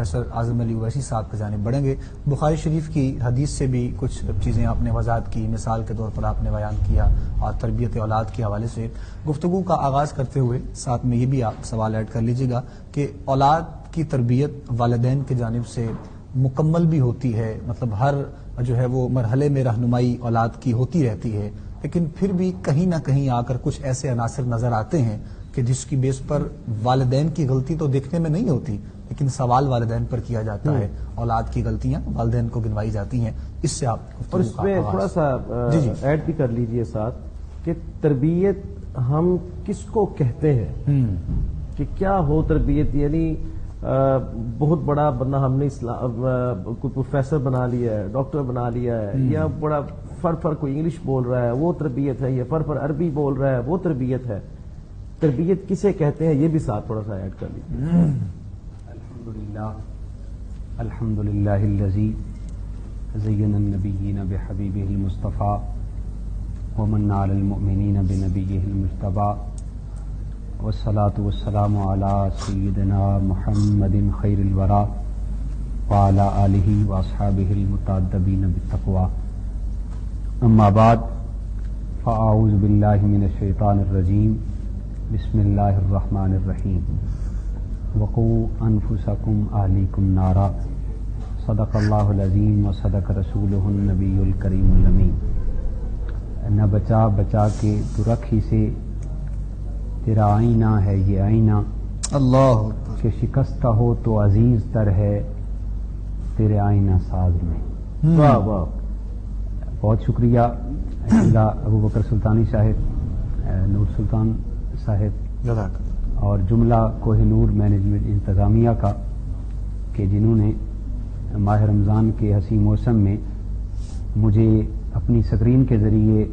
Professor اعظم علی اویسی صاحب کی جانب بڑھیں گے۔ بخاری شریف کی حدیث سے بھی کچھ چیزیں آپ نے وضاحت کی، مثال کے طور پر آپ نے بیان کیا، اور تربیت اولاد کے حوالے سے گفتگو کا آغاز کرتے ہوئے ساتھ میں یہ بھی آپ سوال ایڈ کر لیجیے گا کہ اولاد کی تربیت والدین کی جانب سے مکمل بھی ہوتی ہے، مطلب ہر جو ہے وہ مرحلے میں رہنمائی اولاد کی ہوتی رہتی ہے، لیکن پھر بھی کہیں نہ کہیں آ کر کچھ ایسے عناصر نظر آتے ہیں کہ جس کی بیس پر والدین کی غلطی تو دیکھنے میں نہیں ہوتی، لیکن سوال والدین پر کیا جاتا ہے، اولاد کی غلطیاں والدین کو گنوائی جاتی ہیں۔ اس سے آپ اور اس میں تھوڑا سا ایڈ بھی کر لیجئے ساتھ کہ تربیت ہم کس کو کہتے ہیں، کہ کیا ہو تربیت، یعنی بہت بڑا بندہ ہم نے کوئی پروفیسر بنا لیا ہے، ڈاکٹر بنا لیا ہے، یا بڑا فر کوئی انگلش بول رہا ہے وہ تربیت ہے، یا فر عربی بول رہا ہے وہ تربیت ہے۔ تربیت کسے کہتے ہیں یہ بھی ساتھ تھوڑا سا ایڈ کر لیجیے۔ الحمد للہ الذی زین النبیین بحبیبہ المصطفیٰ ومن علی المؤمنین بنبیہ المجتبیٰ والصلاة والسلام علی سیدنا محمد خیر الورى وعلی آلہ واصحابہ المتعدبین بالتقویٰ، اما بعد فاعوذ باللہ من الشیطان الرجیم، بسم اللہ الرحمن الرحیم، وقوا انفسکم اہلیکم نارا، صدق اللہ العظیم وصدق رسولہ النبی الکریم الامین۔ نہ بچا بچا کے تو رکھ ہی سے، تیرا آئینہ ہے یہ آئینہ، اللہ کہ شکستہ ہو تو عزیز تر ہے تیرے آئینہ ساز میں۔ واہ واہ، بہت شکریہ ابو بکر سلطانی صاحب، نور سلطان صاحب اور جملہ کوہ نور مینجمنٹ انتظامیہ کا، کہ جنہوں نے ماہ رمضان کے حسین موسم میں مجھے اپنی سکرین کے ذریعے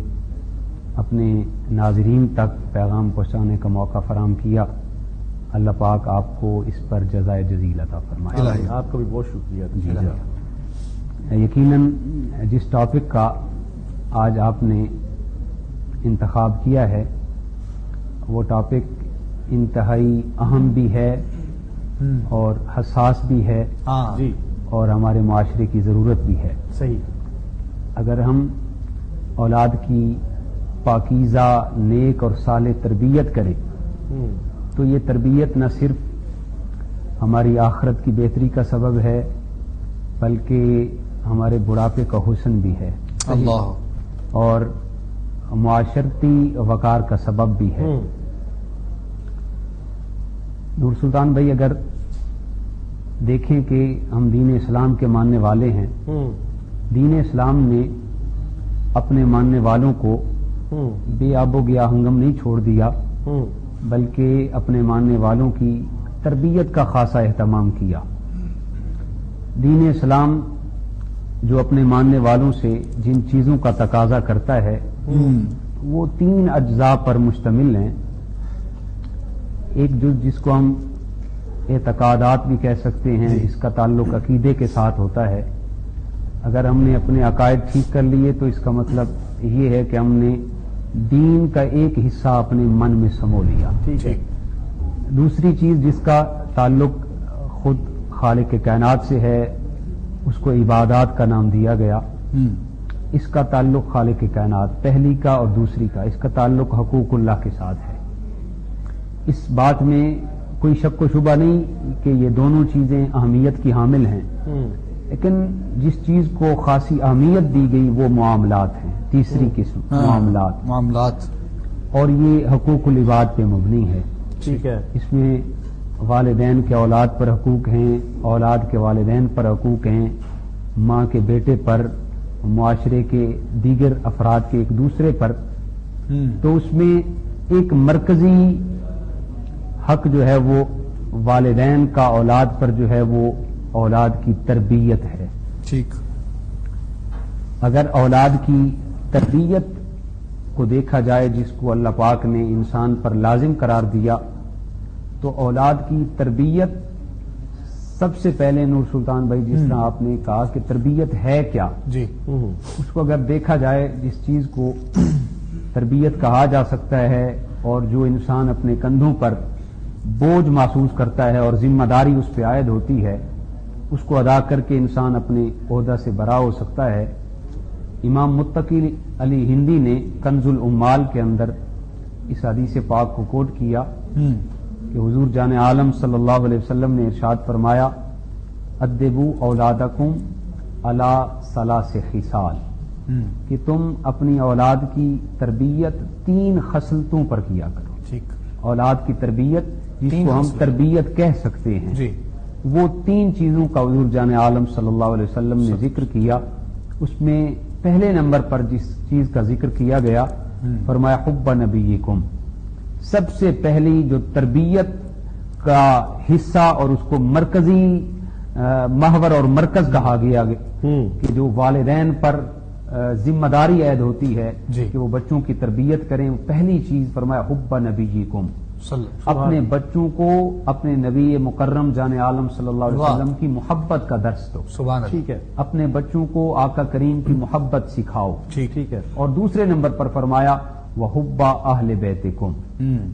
اپنے ناظرین تک پیغام پہنچانے کا موقع فراہم کیا۔ اللہ پاک آپ کو اس پر جزائے جزیل عطا فرمائے۔ آپ کا بھی بہت شکریہ۔ یقیناً جس ٹاپک کا آج آپ نے انتخاب کیا ہے وہ ٹاپک انتہائی اہم بھی ہے اور حساس بھی ہے، جی، اور ہمارے معاشرے کی ضرورت بھی ہے۔ صحیح۔ اگر ہم اولاد کی پاکیزہ، نیک اور صالح تربیت کریں تو یہ تربیت نہ صرف ہماری آخرت کی بہتری کا سبب ہے بلکہ ہمارے بڑھاپے کا حسن بھی ہے، اللہ، اور معاشرتی وقار کا سبب بھی ہے۔ نور سلطان بھائی، اگر دیکھیں کہ ہم دین اسلام کے ماننے والے ہیں، دین اسلام نے اپنے ماننے والوں کو بے آب و گیا ہنگم نہیں چھوڑ دیا، بلکہ اپنے ماننے والوں کی تربیت کا خاصا اہتمام کیا۔ دین اسلام جو اپنے ماننے والوں سے جن چیزوں کا تقاضا کرتا ہے وہ 3 اجزاء پر مشتمل ہیں۔ ایک جس کو ہم اعتقادات بھی کہہ سکتے ہیں، اس کا تعلق عقیدے کے ساتھ ہوتا ہے۔ اگر ہم نے اپنے عقائد ٹھیک کر لیے تو اس کا مطلب یہ ہے کہ ہم نے دین کا ایک حصہ اپنے من میں سمو لیا۔ ٹھیک ہے۔ دوسری چیز جس کا تعلق خود خالق کائنات سے ہے، اس کو عبادات کا نام دیا گیا۔ اس کا تعلق خالق کائنات پہلی کا اور دوسری کا، اس کا تعلق حقوق اللہ کے ساتھ ہے۔ اس بات میں کوئی شک و شبہ نہیں کہ یہ دونوں چیزیں اہمیت کی حامل ہیں، لیکن جس چیز کو خاصی اہمیت دی گئی وہ معاملات ہیں، تیسری قسم معاملات، اور یہ حقوق العباد پہ مبنی ہے۔ ٹھیک ہے۔ اس میں والدین کے اولاد پر حقوق ہیں، اولاد کے والدین پر حقوق ہیں، ماں کے بیٹے پر، معاشرے کے دیگر افراد کے ایک دوسرے پر۔ تو اس میں ایک مرکزی حق جو ہے وہ والدین کا اولاد پر جو ہے وہ اولاد کی تربیت ہے۔ ٹھیک۔ اگر اولاد کی تربیت کو دیکھا جائے جس کو اللہ پاک نے انسان پر لازم قرار دیا، تو اولاد کی تربیت سب سے پہلے نور سلطان بھائی جس طرح آپ نے کہا کہ تربیت ہے کیا، جی، اس کو اگر دیکھا جائے جس چیز کو تربیت کہا جا سکتا ہے اور جو انسان اپنے کندھوں پر بوجھ محسوس کرتا ہے اور ذمہ داری اس پہ عائد ہوتی ہے، اس کو ادا کر کے انسان اپنے عہدہ سے برا ہو سکتا ہے۔ امام متقی علی ہندی نے کنز العمال کے اندر اس حدیث پاک کو کوٹ کیا کہ حضور جان عالم صلی اللہ علیہ وسلم نے ارشاد فرمایا ادبوا اولادکم علی ثلاث خصال، کہ تم اپنی اولاد کی تربیت 3 خصلتوں پر کیا کرو۔ ٹھیک، اولاد کی تربیت جس کو ہم تربیت کہہ سکتے ہیں، جی، وہ 3 چیزوں کا حضور جان عالم صلی اللہ علیہ وسلم نے ذکر کیا۔ اس میں پہلے نمبر پر جس چیز کا ذکر کیا گیا فرمایا حب نبیکم، سب سے پہلی جو تربیت کا حصہ اور اس کو مرکزی محور اور مرکز کہا گیا کہ جو والدین پر ذمہ داری عائد ہوتی ہے کہ وہ بچوں کی تربیت کریں، پہلی چیز فرمایا حب نبیکم، اپنے بچوں کو اپنے نبی مکرم جان عالم صلی اللہ علیہ وسلم کی محبت کا درس دو۔ سبحان اللہ، ٹھیک ہے، اپنے بچوں کو آقا کریم کی محبت سکھاؤ۔ ٹھیک ہے، اور دوسرے نمبر پر فرمایا وحب اہل بیتکم،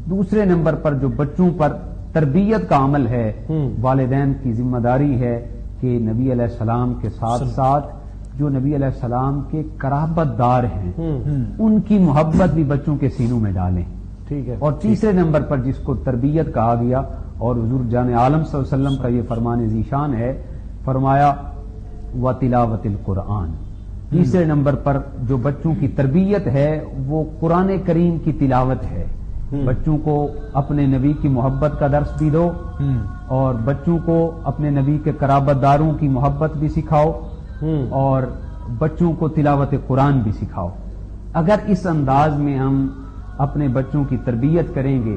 دوسرے نمبر پر جو بچوں پر تربیت کا عمل ہے، والدین کی ذمہ داری ہے کہ نبی علیہ السلام کے ساتھ ساتھ جو نبی علیہ السلام کے قرابت دار ہیں ان کی محبت بھی بچوں کے سینوں میں ڈالیں۔ ٹھیک ہے، اور تیسرے نمبر پر جس کو تربیت کہا گیا اور حضور جان عالم صلی اللہ علیہ وسلم کا یہ فرمان ذیشان ہے، فرمایا وتلاوت القرآن، تیسرے نمبر پر جو بچوں کی تربیت ہے وہ قرآن کریم کی تلاوت ہے۔ بچوں کو اپنے نبی کی محبت کا درس بھی دو اور بچوں کو اپنے نبی کے قرابت داروں کی محبت بھی سکھاؤ اور بچوں کو تلاوت قرآن بھی سکھاؤ۔ اگر اس انداز میں ہم اپنے بچوں کی تربیت کریں گے،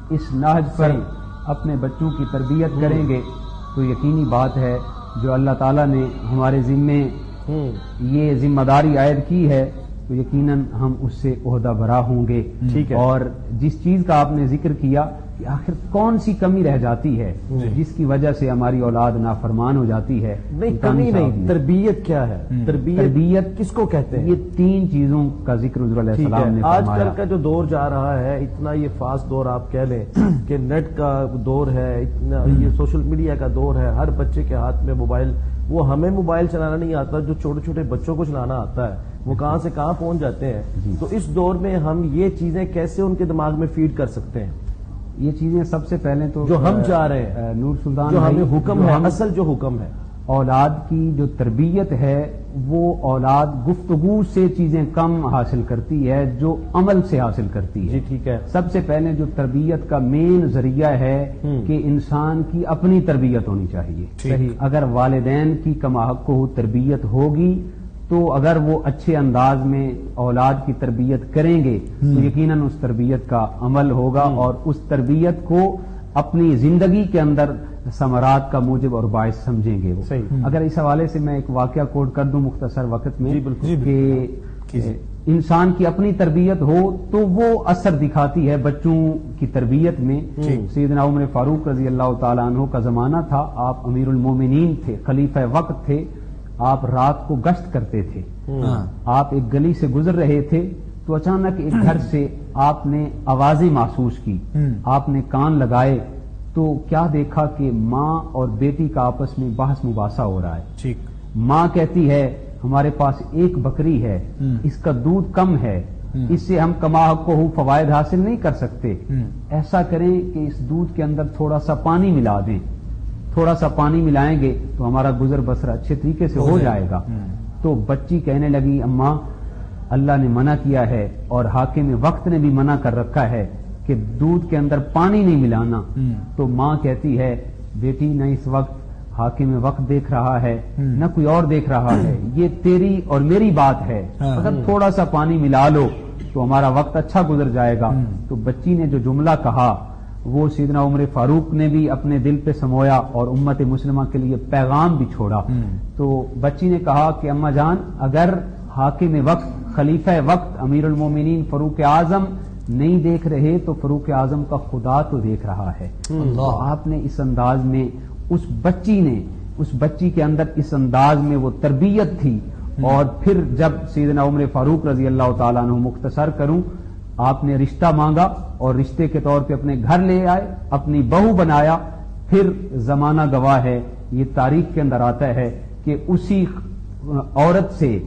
اس نہج پر اپنے بچوں کی تربیت کریں گے تو یقینی بات ہے جو اللہ تعالیٰ نے ہمارے ذمے یہ ذمہ داری عائد کی ہے تو یقیناً ہم اس سے عہدہ برا ہوں گے۔ ٹھیک ہے، اور جس چیز کا آپ نے ذکر کیا کہ آخر کون سی کمی رہ جاتی ہے جس کی وجہ سے ہماری اولاد نافرمان ہو جاتی ہے؟ نہیں، کمی نہیں، تربیت کیا ہے؟ تربیت کس کو کہتے ہیں؟ یہ 3 چیزوں کا ذکر حضور علیہ السلام نے آج فرمایا۔ کل کا جو دور جا رہا ہے، اتنا یہ فاسٹ دور آپ کہہ لیں کہ نیٹ کا دور ہے، اتنا یہ سوشل میڈیا کا دور ہے، ہر بچے کے ہاتھ میں موبائل، وہ ہمیں موبائل چلانا نہیں آتا، جو چھوٹے چھوٹے بچوں کو چلانا آتا ہے وہ کہاں سے کہاں پہنچ جاتے ہیں۔ تو اس دور میں ہم یہ چیزیں کیسے ان کے دماغ میں فیڈ کر سکتے ہیں؟ یہ چیزیں سب سے پہلے تو جو ہم چاہ رہے ہیں، نور سلطان جو بھائی، ہمیں حکم ہے، اصل جو حکم ہے، اولاد کی جو تربیت ہے وہ اولاد گفتگو سے چیزیں کم حاصل کرتی ہے جو عمل سے حاصل کرتی ہے۔ جی ٹھیک ہے، سب سے پہلے جو تربیت کا مین ذریعہ ہے کہ انسان کی اپنی تربیت ہونی چاہیے۔ صحیح، اگر والدین کی کماحق تربیت ہوگی تو اگر وہ اچھے انداز میں اولاد کی تربیت کریں گے تو یقیناً اس تربیت کا عمل ہوگا اور اس تربیت کو اپنی زندگی کے اندر ثمرات کا موجب اور باعث سمجھیں گے وہ۔ اگر اس حوالے سے میں ایک واقعہ کوٹ کر دوں مختصر وقت میں کہ انسان کی اپنی تربیت ہو تو وہ اثر دکھاتی ہے بچوں کی تربیت میں۔ سیدنا عمر فاروق رضی اللہ تعالیٰ عنہ کا زمانہ تھا، آپ امیر المومنین تھے، خلیفہ وقت تھے، آپ رات کو گشت کرتے تھے، آپ ایک گلی سے گزر رہے تھے تو اچانک ایک گھر سے آپ نے آوازیں محسوس کی، آپ نے کان لگائے تو کیا دیکھا کہ ماں اور بیٹی کا آپس میں بحث مباحثہ ہو رہا ہے۔ ماں کہتی ہے ہمارے پاس ایک بکری ہے، اس کا دودھ کم ہے، اس سے ہم کما حق فوائد حاصل نہیں کر سکتے، ایسا کریں کہ اس دودھ کے اندر تھوڑا سا پانی ملا دیں، تھوڑا سا پانی ملائیں گے تو ہمارا گزر بسر اچھے طریقے سے ہو جائے گا۔ تو بچی کہنے لگی اماں اللہ نے منع کیا ہے اور حاکم وقت نے بھی منع کر رکھا ہے کہ دودھ کے اندر پانی نہیں ملانا۔ تو ماں کہتی ہے بیٹی نہ اس وقت حاکم وقت دیکھ رہا ہے نہ کوئی اور دیکھ رہا ہے، یہ تیری اور میری بات ہے، اگر تھوڑا سا پانی ملا لو تو ہمارا وقت اچھا گزر جائے گا۔ تو بچی نے جو جملہ کہا وہ سیدنا عمر فاروق نے بھی اپنے دل پہ سمویا اور امت مسلمہ کے لیے پیغام بھی چھوڑا۔ تو بچی نے کہا کہ اماں جان اگر حاکم وقت خلیفہ وقت امیر المومنین فاروق اعظم نہیں دیکھ رہے تو فاروق اعظم کا خدا تو دیکھ رہا ہے۔ تو آپ نے اس انداز میں اس بچی کے اندر اس انداز میں وہ تربیت تھی۔ اور پھر جب سیدنا عمر فاروق رضی اللہ تعالیٰ عنہ مختصر کروں آپ نے رشتہ مانگا اور رشتے کے طور پہ اپنے گھر لے آئے، اپنی بہو بنایا، پھر زمانہ گواہ ہے یہ تاریخ کے اندر آتا ہے کہ اسی عورت سے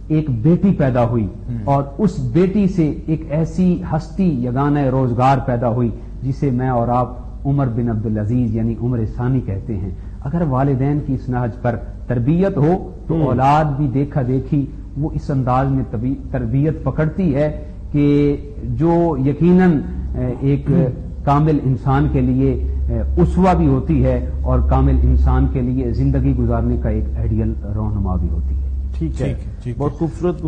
ایک بیٹی پیدا ہوئی اور اس بیٹی سے ایک ایسی ہستی یگانہ روزگار پیدا ہوئی جسے میں اور آپ عمر بن عبدالعزیز یعنی عمر ثانی کہتے ہیں. اگر والدین کی اس نہج پر تربیت ہو تو اولاد بھی دیکھا دیکھی وہ اس انداز میں تربیت پکڑتی ہے کہ جو یقیناً ایک کامل انسان کے لیے اسوہ بھی ہوتی ہے اور کامل انسان کے لیے زندگی گزارنے کا ایک آئیڈیل رہنما بھی ہوتی ہے. ٹھیک ہے، بہت خوبصورت